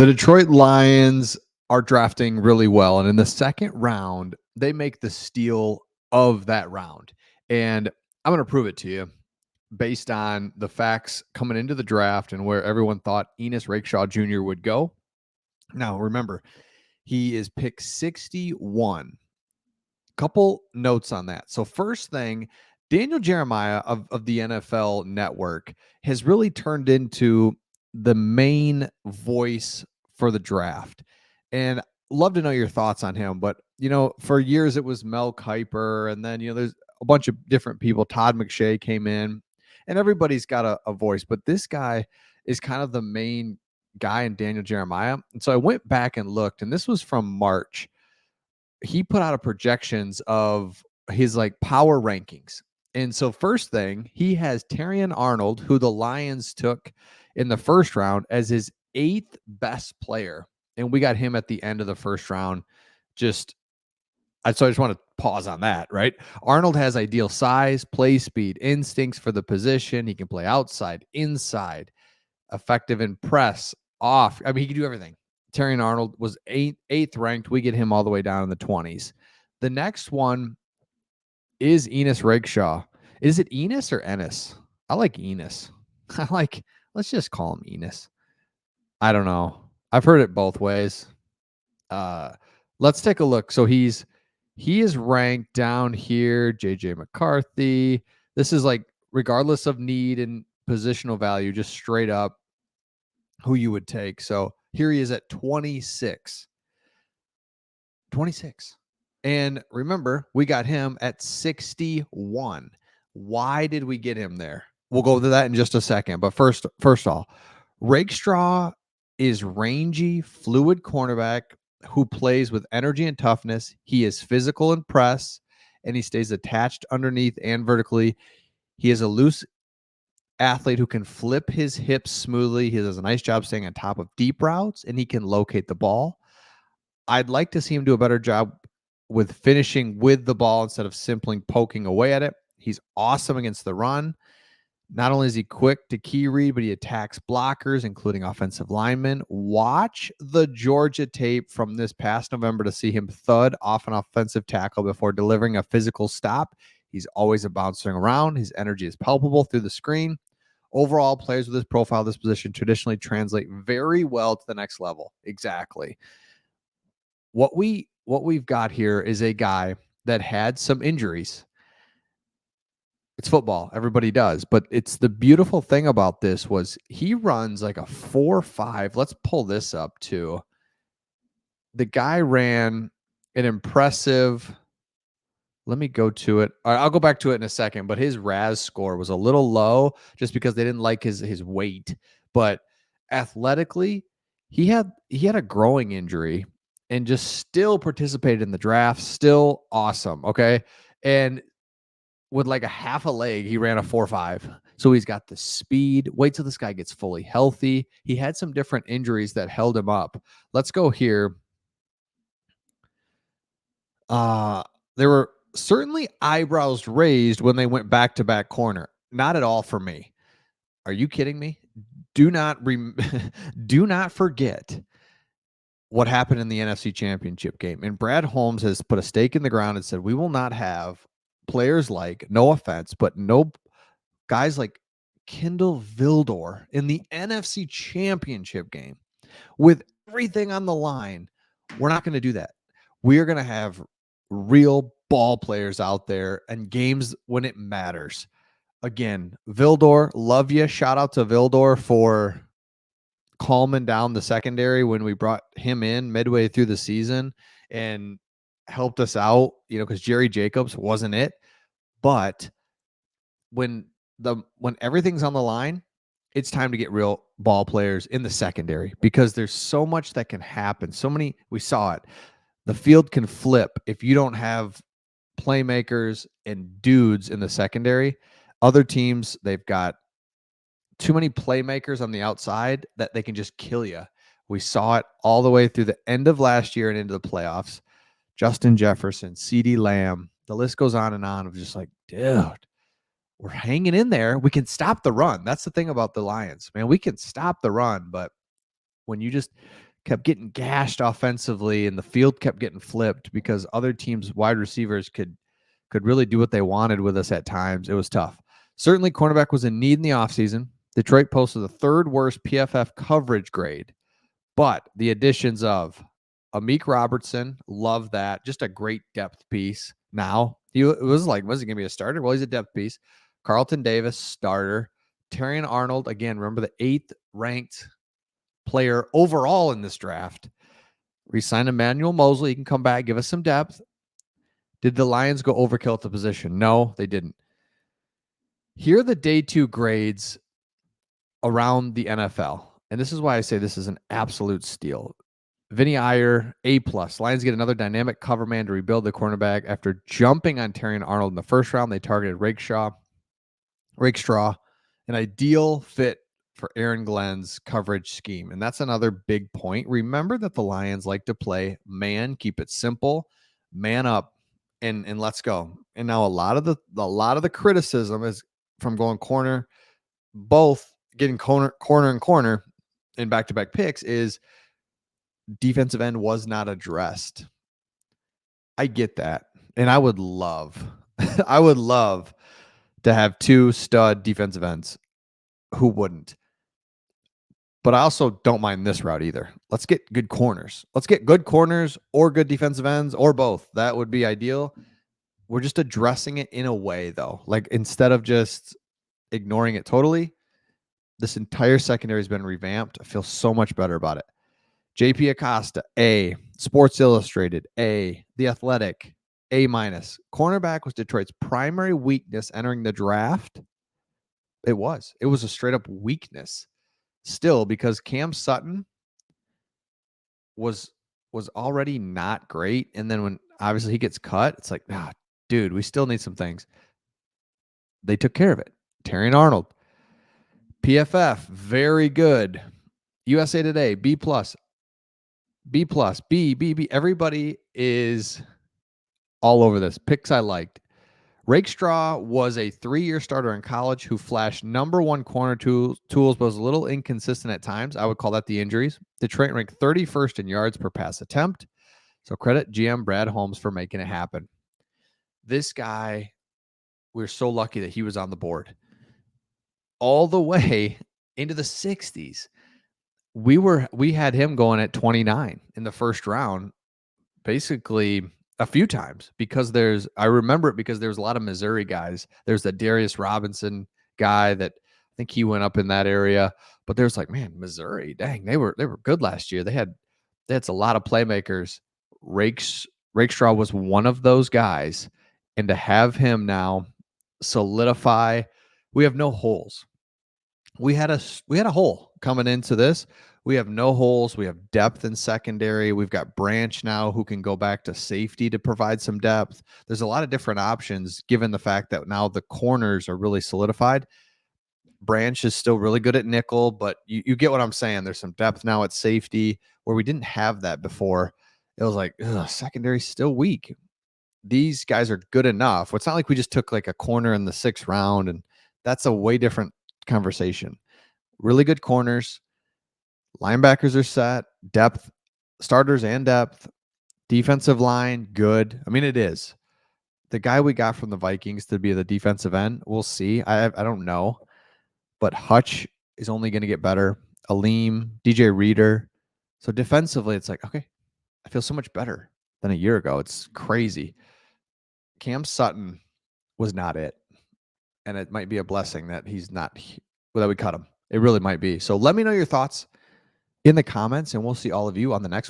The Detroit Lions are drafting really well, and in the second round, they make the steal of that round. And I'm going to prove it to you based on the facts coming into the draft and where everyone thought Ennis Rakestraw Jr. would go. Now, remember, he is pick 61. Couple notes on that. So, first thing, Daniel Jeremiah of the NFL Network has really turned into the main voice for the draft. And love to know your thoughts on him. But, for years it was Mel Kiper, and then, there's a bunch of different people. Todd McShay came in, and everybody's got a voice. But this guy is kind of the main guy in Daniel Jeremiah. And so I went back and looked, and this was from March. He put out a projections of his power rankings. And so first thing, he has Terrion Arnold, who the Lions took in the first round as his 8th best player. And we got him at the end of the first round. So I just want to pause on that, right? Arnold has ideal size, play speed, instincts for the position. He can play outside, inside, effective in press, off. I mean, he can do everything. Terrion Arnold was eighth ranked. We get him all the way down in the 20s. The next one is Ennis Rakestraw. Is it Ennis or Ennis? I like Ennis. Let's just call him Ennis. I don't know. I've heard it both ways. Let's take a look. So he is ranked down here. JJ McCarthy. This is regardless of need and positional value, just straight up who you would take. So here he is at 26. 26. And remember, we got him at 61. Why did we get him there? We'll go to that in just a second. But first all, Rakestraw is rangy, fluid cornerback who plays with energy and toughness. He is physical in press, and he stays attached underneath and vertically. He is a loose athlete who can flip his hips smoothly. He does a nice job staying on top of deep routes, and he can locate the ball. I'd like to see him do a better job with finishing with the ball instead of simply poking away at it. He's awesome against the run. Not only is he quick to key read, but he attacks blockers, including offensive linemen. Watch the Georgia tape from this past November to see him thud off an offensive tackle before delivering a physical stop. He's always bouncing around. His energy is palpable through the screen. Overall, players with this profile, this position traditionally translate very well to the next level. Exactly. What we've got here is a guy that had some injuries. It's football. Everybody does. But it's the beautiful thing about this was he runs like a 4.5. Let's pull this up too. The guy ran an impressive. Let me go to it. I'll go back to it in a second, but his RAS score was a little low just because they didn't like his weight. But athletically, he had a growing injury and just still participated in the draft. Still awesome. Okay. And with like a half a leg, he ran a 4.5. So he's got the speed. Wait till this guy gets fully healthy. He had some different injuries that held him up. Let's go here. There were certainly eyebrows raised when they went back-to-back corner. Not at all for me. Are you kidding me? Do not do not forget what happened in the NFC Championship game. And Brad Holmes has put a stake in the ground and said, we will not have players like, no offense, but no guys like Kendall Vildor in the NFC Championship game with everything on the line. We're not going to do that. We are going to have real ball players out there and games when it matters. Again, Vildor, love you. Shout out to Vildor for calming down the secondary when we brought him in midway through the season and helped us out, because Jerry Jacobs wasn't it. But when everything's on the line, it's time to get real ball players in the secondary because there's so much that can happen. We saw it. The field can flip if you don't have playmakers and dudes in the secondary. Other teams, they've got too many playmakers on the outside that they can just kill you. We saw it all the way through the end of last year and into the playoffs. Justin Jefferson, CeeDee Lamb, the list goes on and on of just like, dude, we're hanging in there. We can stop the run. That's the thing about the Lions, man. We can stop the run, but when you just kept getting gashed offensively, and the field kept getting flipped because other teams' wide receivers could really do what they wanted with us at times. It was tough. Certainly, cornerback was in need in the offseason. Detroit posted the third worst PFF coverage grade, but the additions of Amik Robertson, love that. Just a great depth piece. Now, it was like, was he going to be a starter? Well, he's a depth piece. Carlton Davis, starter. Terrion Arnold, again, remember the 8th ranked player overall in this draft. Resign Emmanuel Mosley. He can come back, give us some depth. Did the Lions go overkill at the position? No, they didn't. Here are the day 2 grades around the NFL. And this is why I say this is an absolute steal. Vinny Iyer, A+. Lions get another dynamic cover man to rebuild the cornerback. After jumping on Terrion Arnold in the first round, they targeted Rakestraw, an ideal fit for Aaron Glenn's coverage scheme. And that's another big point. Remember that the Lions like to play man, keep it simple, man up, and let's go. And now a lot of the criticism is from going corner, both getting corner and corner in back-to-back picks, is defensive end was not addressed. I get that. And I would love I would love to have 2 stud defensive ends. Who wouldn't? But I also don't mind this route either. Let's get good corners. Let's get good corners or good defensive ends or both. That would be ideal. We're just addressing it in a way, though. Like, instead of just ignoring it totally, this entire secondary has been revamped. I feel so much better about it. JP Acosta, A. Sports Illustrated, A. The Athletic, A-. Cornerback was Detroit's primary weakness entering the draft. It was a straight up weakness. Still, because Cam Sutton was already not great, and then when obviously he gets cut, it's like, dude, we still need some things. They took care of it. Terrion Arnold, PFF, very good. USA Today, B+, B+, B. Everybody is all over this. Picks I liked. Rakestraw was a 3-year starter in college who flashed number 1 corner tools, but was a little inconsistent at times. I would call that the injuries. Detroit ranked 31st in yards per pass attempt. So credit GM Brad Holmes for making it happen. This guy, we're so lucky that he was on the board. All the way into the 60s. We had him going at 29 in the first round, basically a few times, because I remember it because there's a lot of Missouri guys. There's the Darius Robinson guy that I think he went up in that area, but there's like, man, Missouri, dang, they were good last year. They had a lot of playmakers. Rakestraw was one of those guys, and to have him now solidify, we have no holes. We had a hole coming into this. We have no holes. We have depth in secondary. We've got Branch now who can go back to safety to provide some depth. There's a lot of different options given the fact that now the corners are really solidified. Branch is still really good at nickel, but you get what I'm saying. There's some depth now at safety where we didn't have that before. It was like, secondary's still weak. These guys are good enough. It's not like we just took like a corner in the 6th round, and that's a way different conversation. Really good corners. Linebackers are set. Depth, starters and depth. Defensive line, good. I mean, it is. The guy we got from the Vikings to be the defensive end, we'll see. I don't know. But Hutch is only going to get better. Aleem, DJ Reader. So defensively, it's like, okay, I feel so much better than a year ago. It's crazy. Cam Sutton was not it. And it might be a blessing that that we cut him. It really might be. So let me know your thoughts in the comments, and we'll see all of you on the next one.